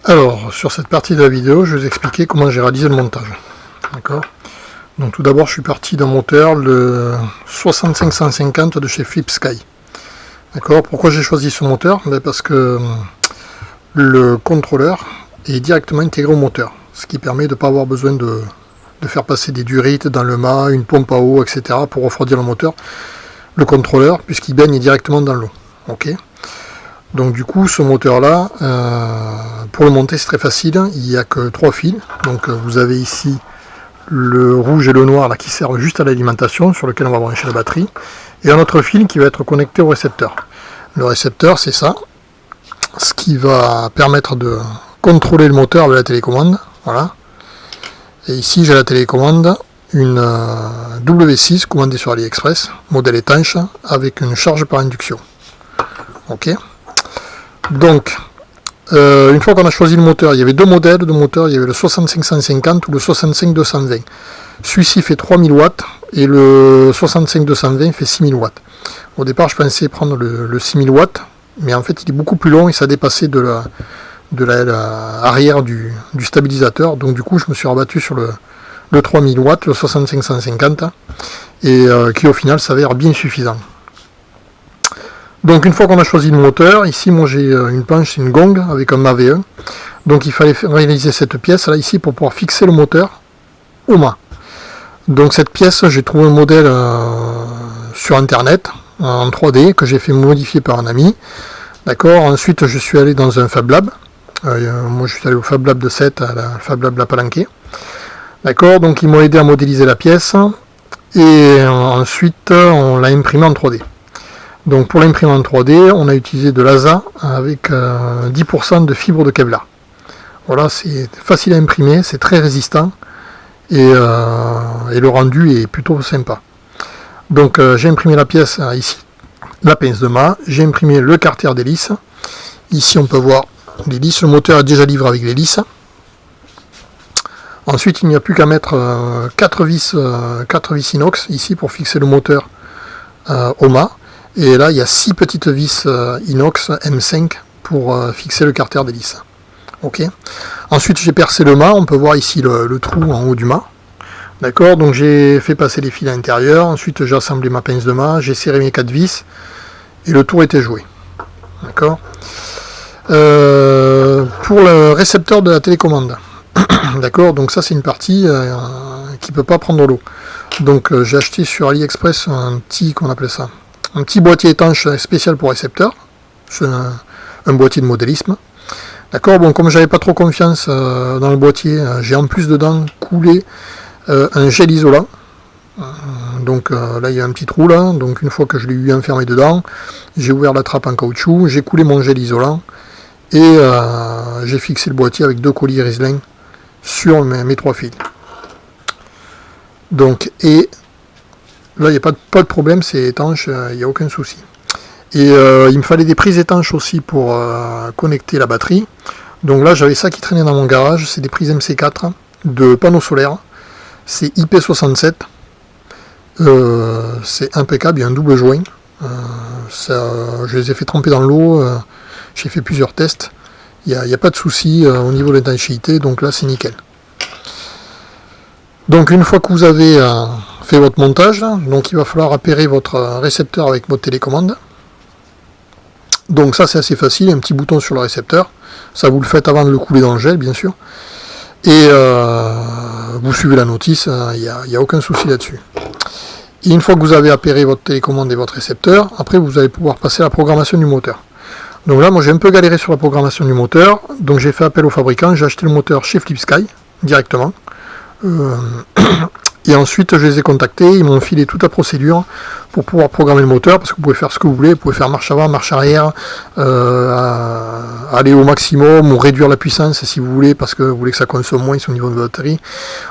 Alors, sur cette partie de la vidéo, je vais vous expliquer comment j'ai réalisé le montage. D'accord. Donc tout d'abord, je suis parti d'un moteur, le 6550 de chez Flip Sky. D'accord. Pourquoi j'ai choisi ce moteur? Parce que le contrôleur est directement intégré au moteur, ce qui permet de ne pas avoir besoin de faire passer des durites dans le mât, une pompe à eau, etc. pour refroidir le moteur. Le contrôleur, puisqu'il baigne directement dans l'eau. Ok. Donc du coup, ce moteur-là, pour le monter, c'est très facile. Il n'y a que 3 fils. Donc vous avez ici le rouge et le noir là, qui servent juste à l'alimentation, sur lequel on va brancher la batterie. Et un autre fil qui va être connecté au récepteur. Le récepteur, c'est ça. Ce qui va permettre de contrôler le moteur avec la télécommande. Voilà. Et ici, j'ai la télécommande, une W6 commandée sur AliExpress, modèle étanche, avec une charge par induction. Ok. Donc, une fois qu'on a choisi le moteur, il y avait deux modèles de moteur, il y avait le 6550 ou le 65220. Celui-ci fait 3000 watts et le 65220 fait 6000 watts. Au départ, je pensais prendre le 6000 watts, mais en fait, il est beaucoup plus long et ça dépassait de la arrière du stabilisateur. Donc, du coup, je me suis rabattu sur le 3000 watts, le 6550, et qui au final s'avère bien suffisant. Donc une fois qu'on a choisi le moteur, ici moi j'ai une planche, c'est une gong avec un AV1. Donc il fallait réaliser cette pièce là ici pour pouvoir fixer le moteur au mât. Donc cette pièce, j'ai trouvé un modèle sur internet en 3D que j'ai fait modifier par un ami. D'accord. Ensuite je suis allé dans un Fab Lab. Moi je suis allé au Fab Lab de 7 à la Fab Lab La Palanquée. D'accord. Donc ils m'ont aidé à modéliser la pièce et ensuite on l'a imprimé en 3D. Donc pour l'imprimer en 3D, on a utilisé de l'ASA avec 10% de fibre de Kevlar. Voilà, c'est facile à imprimer, c'est très résistant et le rendu est plutôt sympa. Donc j'ai imprimé la pièce ici, la pince de mât, j'ai imprimé le carter d'hélice. Ici on peut voir l'hélice, le moteur est déjà livré avec l'hélice. Ensuite il n'y a plus qu'à mettre 4 vis inox ici pour fixer le moteur au mât. Et là, il y a 6 petites vis inox M5 pour fixer le carter d'hélice. Ok. Ensuite, j'ai percé le mât. On peut voir ici le trou en haut du mât. D'accord. Donc, j'ai fait passer les fils à l'intérieur. Ensuite, j'ai assemblé ma pince de mât. J'ai serré mes 4 vis. Et le tour était joué. D'accord. Pour le récepteur de la télécommande. D'accord. Donc, ça, c'est une partie qui ne peut pas prendre l'eau. Donc, j'ai acheté sur AliExpress un petit, qu'on appelle ça, un petit boîtier étanche spécial pour récepteur. C'est un boîtier de modélisme. D'accord. Bon, comme j'avais pas trop confiance dans le boîtier, j'ai en plus dedans coulé un gel isolant. Donc là, il y a un petit trou là. Donc une fois que je l'ai eu enfermé dedans, j'ai ouvert la trappe en caoutchouc, j'ai coulé mon gel isolant et j'ai fixé le boîtier avec 2 colliers Riesling sur mes 3 fils. Donc, et là, il n'y a pas de problème, c'est étanche, il n'y a aucun souci. Et il me fallait des prises étanches aussi pour connecter la batterie. Donc là, j'avais ça qui traînait dans mon garage, c'est des prises MC4 de panneaux solaires. C'est IP67. C'est impeccable, il y a un double joint. Je les ai fait tremper dans l'eau, j'ai fait plusieurs tests. Il n'y a pas de souci au niveau de l'étanchéité, donc là, c'est nickel. Donc une fois que vous avez fait votre montage, donc il va falloir appairer votre récepteur avec votre télécommande. Donc ça c'est assez facile, un petit bouton sur le récepteur, ça vous le faites avant de le couler dans le gel bien sûr, et vous suivez la notice, il n'y a aucun souci là-dessus. Et une fois que vous avez appairé votre télécommande et votre récepteur, après vous allez pouvoir passer à la programmation du moteur. Donc là moi j'ai un peu galéré sur la programmation du moteur, donc j'ai fait appel au fabricant, j'ai acheté le moteur chez Flip Sky directement. Et ensuite je les ai contactés, ils m'ont filé toute la procédure pour pouvoir programmer le moteur, parce que vous pouvez faire ce que vous voulez, vous pouvez faire marche avant, marche arrière, aller au maximum ou réduire la puissance si vous voulez, parce que vous voulez que ça consomme moins au niveau de votre batterie.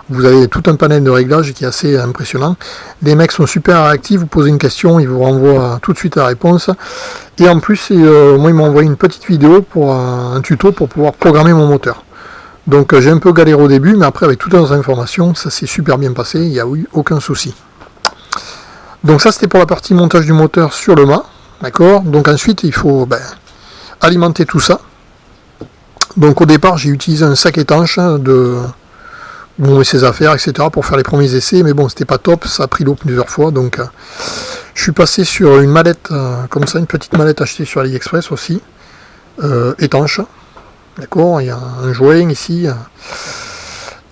Vous avez tout un panel de réglages qui est assez impressionnant. Les mecs sont super réactifs, vous posez une question, ils vous renvoient tout de suite la réponse. Et en plus, moi ils m'ont envoyé une petite vidéo pour un tuto pour pouvoir programmer mon moteur. Donc j'ai un peu galéré au début, mais après avec toutes les informations, ça s'est super bien passé, il n'y a eu aucun souci. Donc ça c'était pour la partie montage du moteur sur le mât, d'accord. Donc ensuite il faut alimenter tout ça. Donc au départ j'ai utilisé un sac étanche où on met ses affaires, etc. pour faire les premiers essais, mais bon c'était pas top, ça a pris l'eau plusieurs fois, donc je suis passé sur une mallette comme ça, une petite mallette achetée sur AliExpress aussi, étanche, d'accord, il y a un joint ici.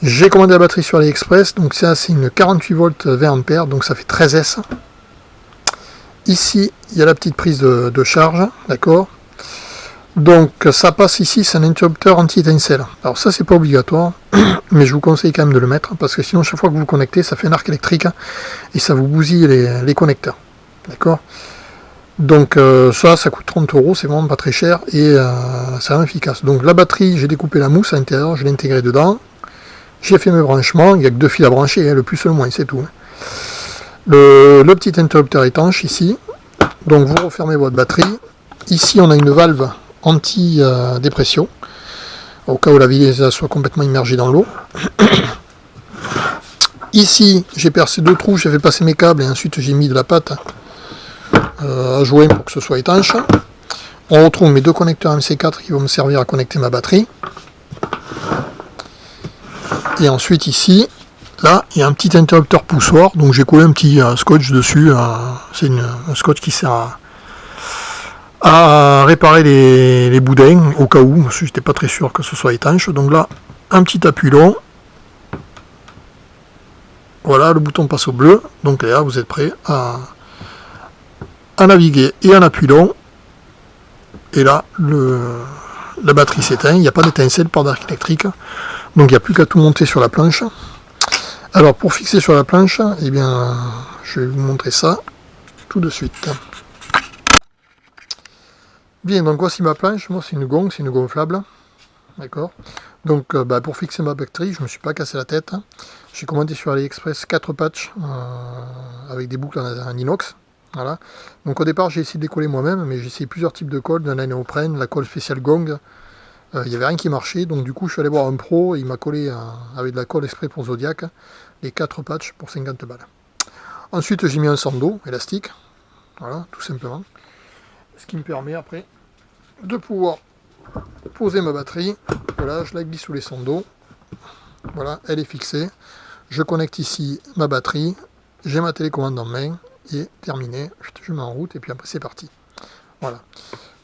J'ai commandé la batterie sur AliExpress, donc ça c'est une 48 volts 20 ampères, donc ça fait 13 S. Ici il y a la petite prise de charge, d'accord. Donc ça passe ici, c'est un interrupteur anti-étincelle. Alors ça c'est pas obligatoire, mais je vous conseille quand même de le mettre, parce que sinon chaque fois que vous connectez, ça fait un arc électrique, et ça vous bousille les connecteurs. D'accord. Donc ça coûte 30 €, c'est vraiment pas très cher, et c'est vraiment efficace. Donc la batterie, j'ai découpé la mousse à l'intérieur, je l'ai intégrée dedans, j'ai fait mes branchements, il n'y a que 2 fils à brancher, le plus et le moins, c'est tout. Le petit interrupteur étanche ici, donc vous refermez votre batterie. Ici on a une valve anti-dépression, au cas où la vis soit complètement immergée dans l'eau. Ici j'ai percé 2 trous, j'ai fait passer mes câbles et ensuite j'ai mis de la pâte à joint pour que ce soit étanche. On retrouve mes 2 connecteurs MC4 qui vont me servir à connecter ma batterie. Et ensuite ici, là, il y a un petit interrupteur poussoir, donc j'ai collé un petit scotch dessus. C'est un scotch qui sert à réparer les boudins, au cas où, parce que j'étais pas très sûr que ce soit étanche. Donc là, un petit appui long. Voilà, le bouton passe au bleu. Donc là, vous êtes prêt à naviguer et en appui long. Et là, la batterie s'éteint, il n'y a pas d'étincelle, pas d'arc électrique. Donc il n'y a plus qu'à tout monter sur la planche. Alors pour fixer sur la planche, eh bien, je vais vous montrer ça tout de suite. Bien, donc voici ma planche. Moi c'est une gong, c'est une gonflable. D'accord. Donc pour fixer ma batterie, je ne me suis pas cassé la tête. J'ai commandé sur AliExpress 4 patchs avec des boucles en inox. Voilà. Donc au départ j'ai essayé de les coller moi-même, mais j'ai essayé plusieurs types de colle, de la néoprène, la colle spéciale gong. Il n'y avait rien qui marchait, donc du coup je suis allé voir un pro, il m'a collé avec de la colle exprès pour Zodiac, les 4 patchs pour 50 balles. Ensuite j'ai mis un sando élastique, voilà, tout simplement. Ce qui me permet après de pouvoir poser ma batterie. Voilà, je la glisse sous les sandos. Voilà, elle est fixée. Je connecte ici ma batterie, j'ai ma télécommande en main, et terminé, je mets en route et puis après c'est parti. Voilà.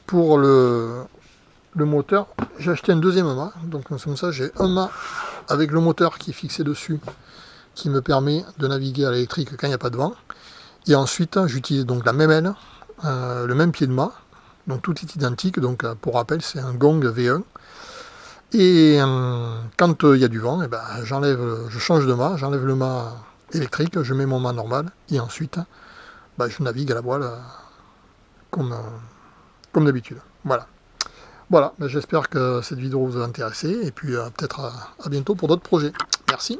Pour le moteur, j'ai acheté un deuxième mât, donc comme ça j'ai un mât avec le moteur qui est fixé dessus, qui me permet de naviguer à l'électrique quand il n'y a pas de vent. Et ensuite j'utilise donc la même aile, le même pied de mât, donc tout est identique, donc pour rappel c'est un gong V1. Et quand il y a du vent, je change de mât, j'enlève le mât électrique, je mets mon mât normal, et ensuite je navigue à la voile comme d'habitude. Voilà. Voilà, j'espère que cette vidéo vous a intéressé, et puis peut-être à bientôt pour d'autres projets. Merci.